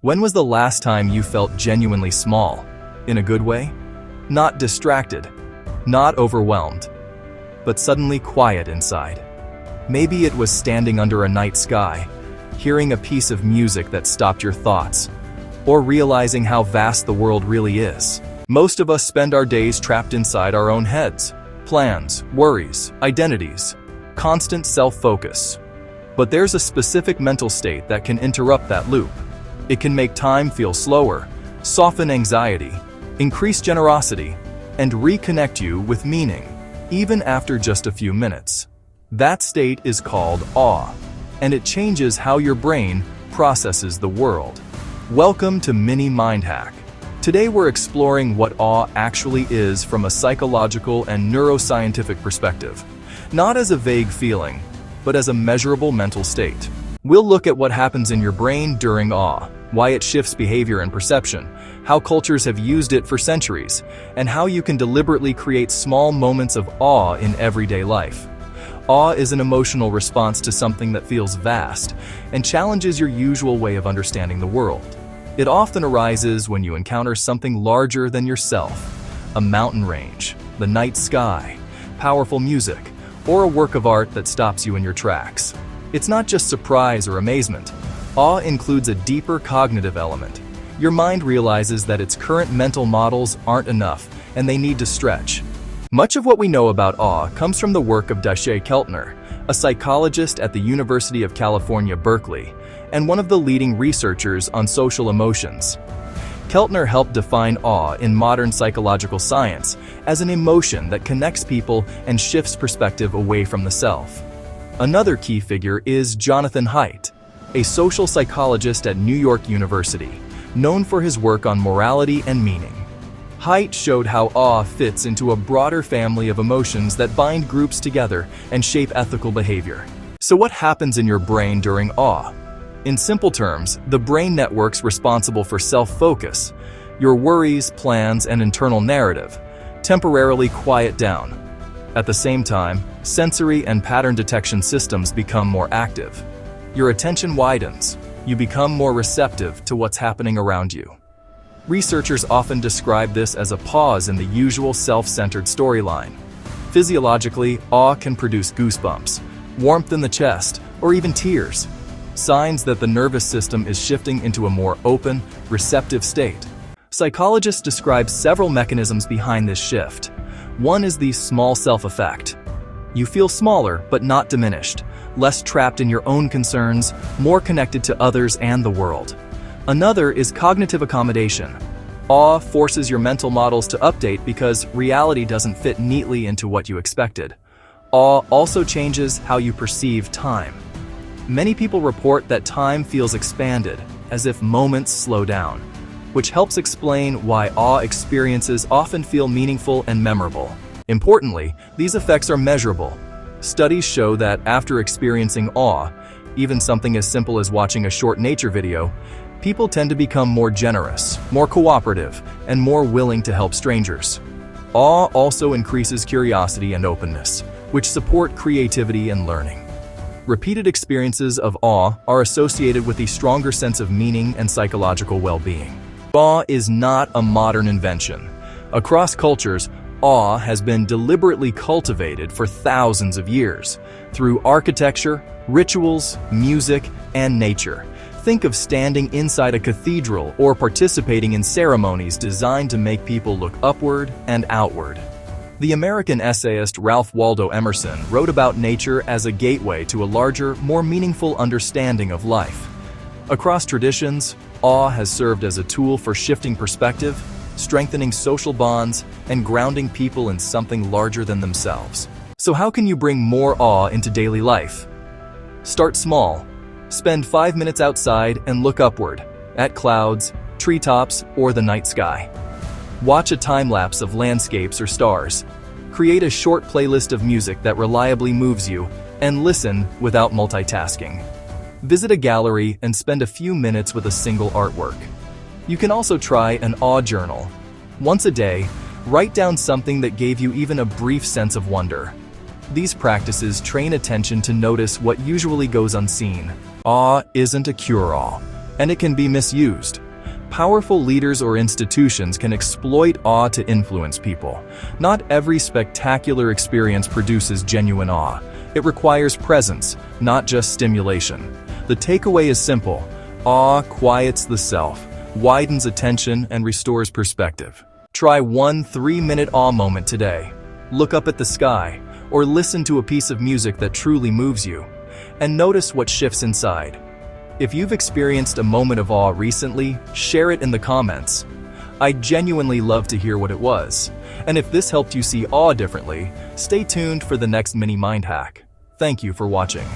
When was the last time you felt genuinely small? In a good way? Not distracted, not overwhelmed, but suddenly quiet inside. Maybe it was standing under a night sky, hearing a piece of music that stopped your thoughts, or realizing how vast the world really is. Most of us spend our days trapped inside our own heads, plans, worries, identities, constant self-focus. But there's a specific mental state that can interrupt that loop. It can make time feel slower, soften anxiety, increase generosity, and reconnect you with meaning, even after just a few minutes. That state is called awe, and it changes how your brain processes the world. Welcome to Mini Mind Hack. Today we're exploring what awe actually is from a psychological and neuroscientific perspective, not as a vague feeling, but as a measurable mental state. We'll look at what happens in your brain during awe, why it shifts behavior and perception, how cultures have used it for centuries, and how you can deliberately create small moments of awe in everyday life. Awe is an emotional response to something that feels vast and challenges your usual way of understanding the world. It often arises when you encounter something larger than yourself, a mountain range, the night sky, powerful music, or a work of art that stops you in your tracks. It's not just surprise or amazement. Awe includes a deeper cognitive element. Your mind realizes that its current mental models aren't enough, and they need to stretch. Much of what we know about awe comes from the work of Dacher Keltner, a psychologist at the University of California, Berkeley, and one of the leading researchers on social emotions. Keltner helped define awe in modern psychological science as an emotion that connects people and shifts perspective away from the self. Another key figure is Jonathan Haidt, a social psychologist at New York University, known for his work on morality and meaning. Haidt showed how awe fits into a broader family of emotions that bind groups together and shape ethical behavior. So what happens in your brain during awe? In simple terms, the brain networks responsible for self-focus, your worries, plans, and internal narrative, temporarily quiet down. At the same time, sensory and pattern detection systems become more active. Your attention widens. You become more receptive to what's happening around you. Researchers often describe this as a pause in the usual self-centered storyline. Physiologically, awe can produce goosebumps, warmth in the chest, or even tears, signs that the nervous system is shifting into a more open, receptive state. Psychologists describe several mechanisms behind this shift. One is the small self effect. You feel smaller but not diminished, less trapped in your own concerns, more connected to others and the world. Another is cognitive accommodation. Awe forces your mental models to update because reality doesn't fit neatly into what you expected. Awe also changes how you perceive time. Many people report that time feels expanded, as if moments slow down, which helps explain why awe experiences often feel meaningful and memorable. Importantly, these effects are measurable. Studies show that after experiencing awe, even something as simple as watching a short nature video, people tend to become more generous, more cooperative, and more willing to help strangers. Awe also increases curiosity and openness, which support creativity and learning. Repeated experiences of awe are associated with a stronger sense of meaning and psychological well-being. Awe is not a modern invention. Across cultures, awe has been deliberately cultivated for thousands of years through architecture, rituals, music, and nature. Think of standing inside a cathedral or participating in ceremonies designed to make people look upward and outward. The American essayist Ralph Waldo Emerson wrote about nature as a gateway to a larger, more meaningful understanding of life. Across traditions, awe has served as a tool for shifting perspective, strengthening social bonds, and grounding people in something larger than themselves. So how can you bring more awe into daily life? Start small. Spend 5 minutes outside and look upward, at clouds, treetops, or the night sky. Watch a time-lapse of landscapes or stars. Create a short playlist of music that reliably moves you, and listen without multitasking. Visit a gallery and spend a few minutes with a single artwork. You can also try an awe journal. Once a day, write down something that gave you even a brief sense of wonder. These practices train attention to notice what usually goes unseen. Awe isn't a cure-all, and it can be misused. Powerful leaders or institutions can exploit awe to influence people. Not every spectacular experience produces genuine awe. It requires presence, not just stimulation. The takeaway is simple. Awe quiets the self, widens attention, and restores perspective. Try one 3-minute awe moment today. Look up at the sky, or listen to a piece of music that truly moves you, and notice what shifts inside. If you've experienced a moment of awe recently, share it in the comments. I'd genuinely love to hear what it was. And if this helped you see awe differently, stay tuned for the next mini mind hack. Thank you for watching.